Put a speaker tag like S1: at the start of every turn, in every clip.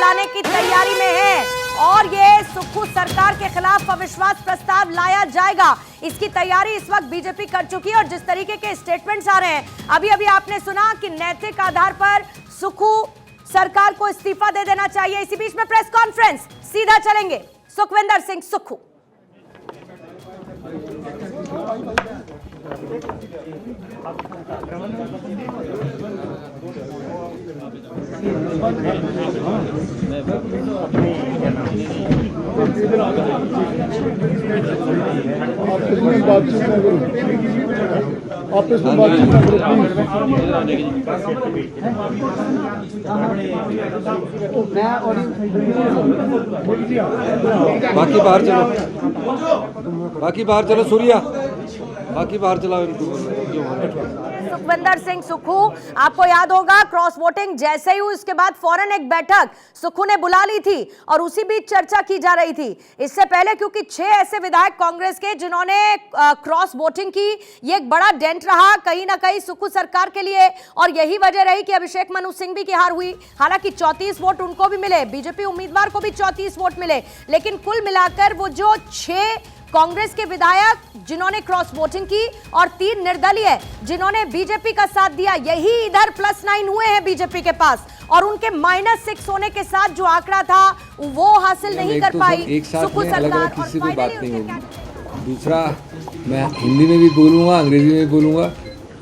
S1: लाने की तैयारी में है और ये सुक्खू सरकार के खिलाफ अविश्वास प्रस्ताव लाया जाएगा, इसकी तैयारी इस वक्त बीजेपी कर चुकी है। और जिस तरीके के स्टेटमेंट्स आ रहे हैं, अभी अभी आपने सुना कि नैतिक आधार पर सुक्खू सरकार को इस्तीफा दे देना चाहिए। इसी बीच में प्रेस कॉन्फ्रेंस, सीधा चलेंगे सुखविंदर सिंह सुक्खू।
S2: बाकी बाहर चलो, बाकी बाहर चलो, सूर्या बाकी बाहर चलाओ इनको।
S1: सुखविंदर सिंह सुक्खू, आपको याद होगा क्रॉस वोटिंग जैसे ही हुई उसके बाद फौरन एक बैठक सुक्खू ने बुला ली थी और उसी बीच चर्चा की जा रही थी। इससे पहले क्योंकि 6 ऐसे विधायक कांग्रेस के जिन्होंने क्रॉस वोटिंग की, ये एक बड़ा डेंट रहा कहीं ना कहीं सुक्खू सरकार के लिए और यही वजह रही कि अभिषेक मनु सिंघवी की हार हुई। हालांकि 34 वोट उनको भी मिले, बीजेपी उम्मीदवार को भी 34 वोट मिले, लेकिन कुल मिलाकर वो जो 6 कांग्रेस के विधायक जिन्होंने क्रॉस वोटिंग की और 3 निर्दलीय जिन्होंने बीजेपी का साथ दिया, यही इधर +9 हुए हैं बीजेपी के पास और उनके -6 होने के साथ जो आंकड़ा था वो हासिल नहीं कर पाई सुक्खू सरकार।
S2: किसी भी बात नहीं होगी। दूसरा, मैं हिंदी में भी बोलूँगा, अंग्रेजी में भी बोलूँगा।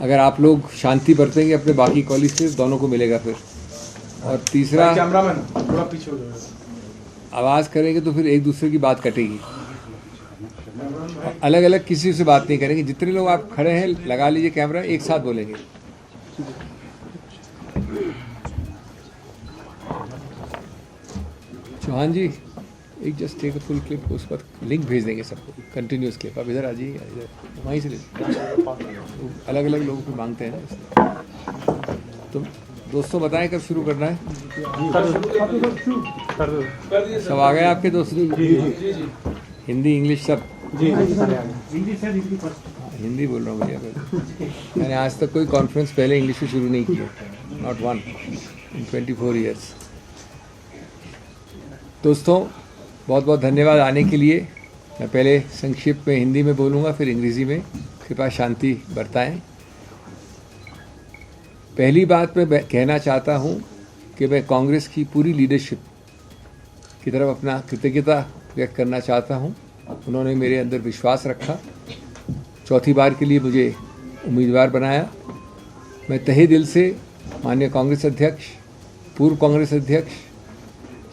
S2: अगर आप लोग शांति बरतेंगे अपने बाकी कॉलेज से, दोनों को मिलेगा फिर। और तीसरा,
S3: कैमरामैन थोड़ा पीछे हो जाओ,
S2: आवाज़ करेंगे तो फिर एक दूसरे की बात कटेगी। अलग अलग किसी से बात नहीं करेंगे। जितने लोग आप खड़े हैं लगा लीजिए कैमरा, एक साथ बोलेंगे। चौहान जी, एक just take a full clip, उस पर लिंक भेज देंगे सबको, कंटिन्यूस क्लिप। आप इधर आ जाइए, इधर वहीं से अलग अलग लोगों को मांगते हैं ना। तो दोस्तों बताएं कब शुरू करना है? सब आ गए आपके दोस्त? हिंदी इंग्लिश सब? हिंदी बोल रहा हूँ भैया। मैंने आज तक कोई कॉन्फ्रेंस पहले इंग्लिश में शुरू नहीं किया, नॉट वन इन 24 ईयर्स। दोस्तों बहुत बहुत धन्यवाद आने के लिए। मैं पहले संक्षिप्त में हिंदी में बोलूँगा, फिर अंग्रेज़ी में। कृपया शांति बरताएं। पहली बात मैं कहना चाहता हूँ कि मैं कांग्रेस की पूरी लीडरशिप की तरफ अपना कृतज्ञता व्यक्त करना चाहता हूँ। उन्होंने मेरे अंदर विश्वास रखा, चौथी बार के लिए मुझे उम्मीदवार बनाया। मैं तहे दिल से माननीय कांग्रेस अध्यक्ष, पूर्व कांग्रेस अध्यक्ष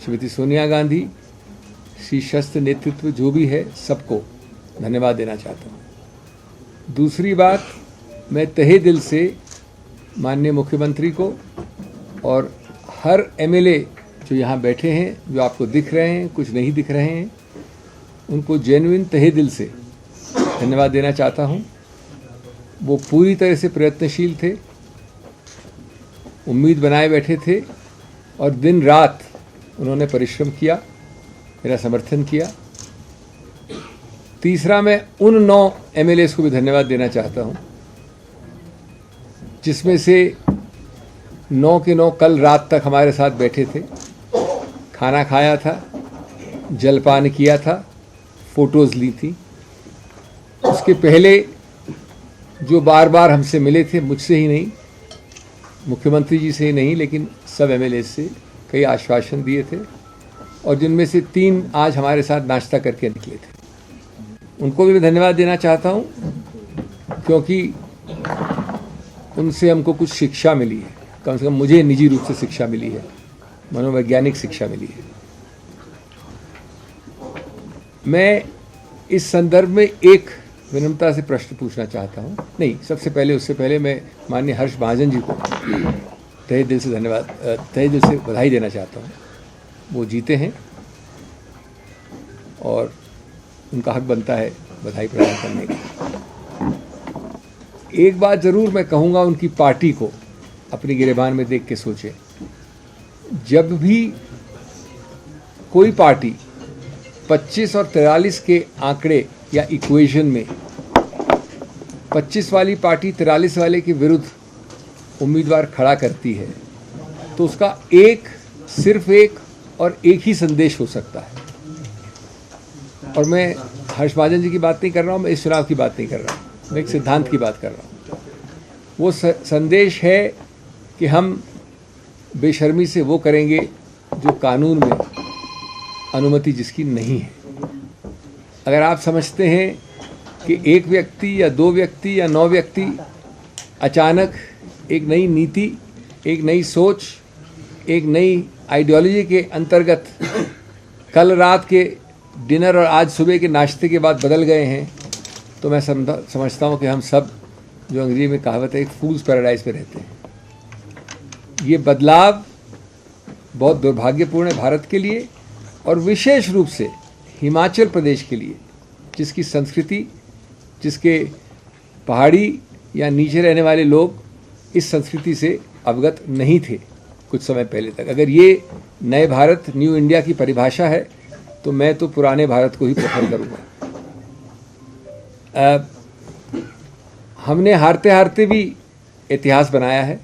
S2: श्रीमती सोनिया गांधी, शीर्षस्थ नेतृत्व जो भी है, सबको धन्यवाद देना चाहता हूँ। दूसरी बात, मैं तहे दिल से माननीय मुख्यमंत्री को और हर एमएलए जो यहाँ बैठे हैं, जो आपको दिख रहे हैं, कुछ नहीं दिख रहे हैं, उनको जेन्युइन तहे दिल से धन्यवाद देना चाहता हूँ। वो पूरी तरह से प्रयत्नशील थे, उम्मीद बनाए बैठे थे और दिन रात उन्होंने परिश्रम किया, मेरा समर्थन किया। तीसरा, मैं उन 9 एमएलएस को भी धन्यवाद देना चाहता हूँ जिसमें से 9 के 9 कल रात तक हमारे साथ बैठे थे, खाना खाया था, जलपान किया था, फ़ोटोज़ ली थी। उसके पहले जो बार बार हमसे मिले थे, मुझसे ही नहीं, मुख्यमंत्री जी से ही नहीं, लेकिन सब एमएलए से कई आश्वासन दिए थे और जिनमें से 3 आज हमारे साथ नाश्ता करके निकले थे। उनको भी मैं धन्यवाद देना चाहता हूँ क्योंकि उनसे हमको कुछ शिक्षा मिली है, कम से कम मुझे निजी रूप से शिक्षा मिली है, मनोवैज्ञानिक शिक्षा मिली है। मैं इस संदर्भ में एक विनम्रता से प्रश्न पूछना चाहता हूँ। नहीं, सबसे पहले, उससे पहले मैं माननीय हर्ष महाजन जी को तहे दिल से धन्यवाद, तहे दिल से बधाई देना चाहता हूँ। वो जीते हैं और उनका हक बनता है बधाई प्रदान करने का। एक बात ज़रूर मैं कहूँगा, उनकी पार्टी को अपनी गिरेबान में देख के सोचें। जब भी कोई पार्टी 25 और 43 के आंकड़े या इक्वेशन में 25 वाली पार्टी 43 वाले के विरुद्ध उम्मीदवार खड़ा करती है, तो उसका सिर्फ एक और एक ही संदेश हो सकता है। और मैं हर्ष महाजन जी की बात नहीं कर रहा हूँ, मैं इस चुनाव की बात नहीं कर रहा हूँ, मैं एक सिद्धांत की बात कर रहा हूँ। वो संदेश है कि हम बेशर्मी से वो करेंगे जो कानून में अनुमति जिसकी नहीं है। अगर आप समझते हैं कि एक व्यक्ति या 2 व्यक्ति या 9 व्यक्ति अचानक एक नई नीति, एक नई सोच, एक नई आइडियोलॉजी के अंतर्गत कल रात के डिनर और आज सुबह के नाश्ते के बाद बदल गए हैं, तो मैं समझता हूँ कि हम सब, जो अंग्रेजी में कहावत है, एक फूल्स पैराडाइज में रहते हैं। ये बदलाव बहुत दुर्भाग्यपूर्ण है भारत के लिए और विशेष रूप से हिमाचल प्रदेश के लिए, जिसकी संस्कृति, जिसके पहाड़ी या नीचे रहने वाले लोग इस संस्कृति से अवगत नहीं थे कुछ समय पहले तक। अगर ये नए भारत, न्यू इंडिया की परिभाषा है तो मैं तो पुराने भारत को ही प्रेफर करूँगा। हमने हारते हारते भी इतिहास बनाया है।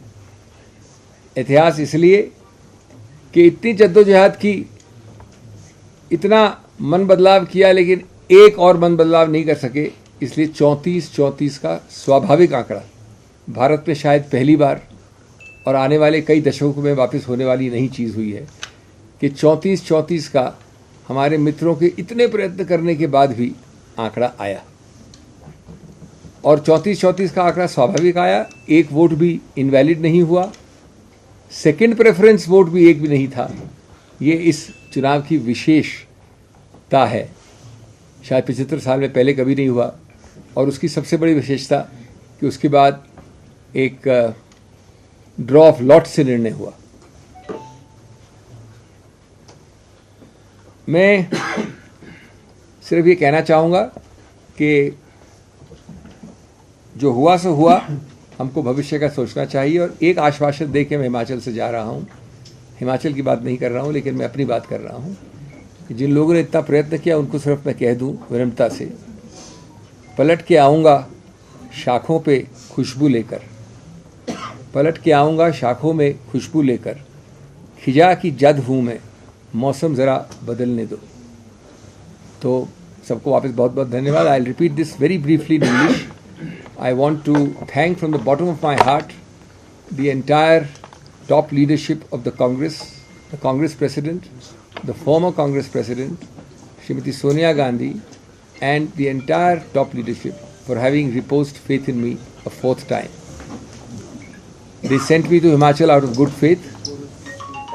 S2: इतिहास इसलिए कि इतनी जद्दोजहद की, इतना मन बदलाव किया, लेकिन एक और मन बदलाव नहीं कर सके। इसलिए 34-34 का स्वाभाविक आंकड़ा भारत में शायद पहली बार और आने वाले कई दशकों में वापस होने वाली नई चीज़ हुई है कि 34-34 का हमारे मित्रों के इतने प्रयत्न करने के बाद भी आंकड़ा आया। और 34-34 का आंकड़ा स्वाभाविक आया। एक वोट भी इनवैलिड नहीं हुआ, सेकंड प्रेफरेंस वोट भी एक भी नहीं था। ये इस चुनाव की विशेषता है, शायद 75 साल में पहले कभी नहीं हुआ। और उसकी सबसे बड़ी विशेषता कि उसके बाद एक ड्रॉ ऑफ लॉट से निर्णय हुआ। मैं सिर्फ ये कहना चाहूँगा कि जो हुआ सो हुआ, हमको भविष्य का सोचना चाहिए। और एक आश्वासन दे के मैं हिमाचल से जा रहा हूँ, हिमाचल की बात नहीं कर रहा हूँ, लेकिन मैं अपनी बात कर रहा हूँ कि जिन लोगों ने इतना प्रयत्न किया उनको सिर्फ मैं कह दूँ विनम्रता से, पलट के आऊँगा शाखों पे खुशबू लेकर, पलट के आऊँगा शाखों में खुशबू लेकर, खिजा की जद हूँ मैं, मौसम ज़रा बदलने दो। तो सबको वापस बहुत बहुत धन्यवाद। I will repeat this very briefly in English. I want to thank from the bottom of my heart the entire top leadership of the Congress, the Congress President, the former Congress President, Srimati Sonia Gandhi, and the entire top leadership for having reposed faith in me a 4th time. They sent me to Himachal out of good faith.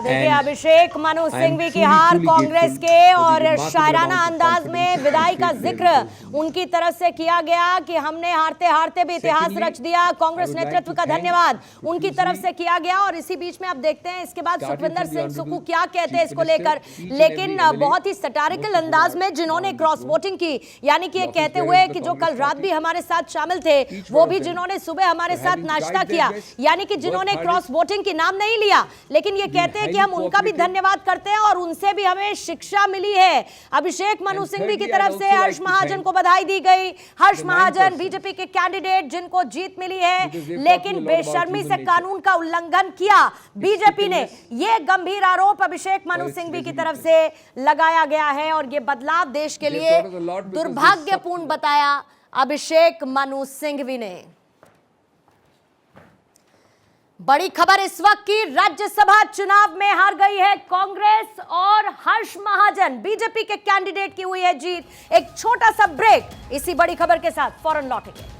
S1: देखिए, अभिषेक मनु सिंघवी की हार कांग्रेस के, और शायराना अंदाज में विदाई का जिक्र उनकी तरफ से किया गया कि हमने हारते हारते भी इतिहास रच दिया। कांग्रेस नेतृत्व का धन्यवाद उनकी तरफ से किया गया। और इसी बीच में आप देखते हैं इसके बाद सुखविंदर सिंह सुक्खू क्या कहते हैं इसको लेकर, लेकिन बहुत ही सटारिकल अंदाज में, जिन्होंने क्रॉस वोटिंग की, यानी कि ये कहते हुए कि जो कल रात भी हमारे साथ शामिल थे, वो भी जिन्होंने सुबह हमारे साथ नाश्ता किया, यानी कि जिन्होंने क्रॉस वोटिंग की नाम नहीं लिया, लेकिन ये कहते हैं कि हम उनका भी धन्यवाद करते हैं और उनसे भी हमें शिक्षा मिली है। अभिषेक मनु सिंघवी की तरफ से हर्ष महाजन को बधाई दी गई। हर्ष महाजन बीजेपी के कैंडिडेट जिनको जीत मिली है, लेकिन बेशर्मी से कानून का उल्लंघन किया बीजेपी ने, यह गंभीर आरोप अभिषेक मनु सिंघवी की तरफ से लगाया गया है। और यह बदलाव देश के लिए दुर्भाग्यपूर्ण बताया अभिषेक मनु सिंघवी ने। बड़ी खबर इस वक्त की, राज्यसभा चुनाव में हार गई है कांग्रेस और हर्ष महाजन, बीजेपी के कैंडिडेट की हुई है जीत। एक छोटा सा ब्रेक, इसी बड़ी खबर के साथ फौरन लौटेंगे।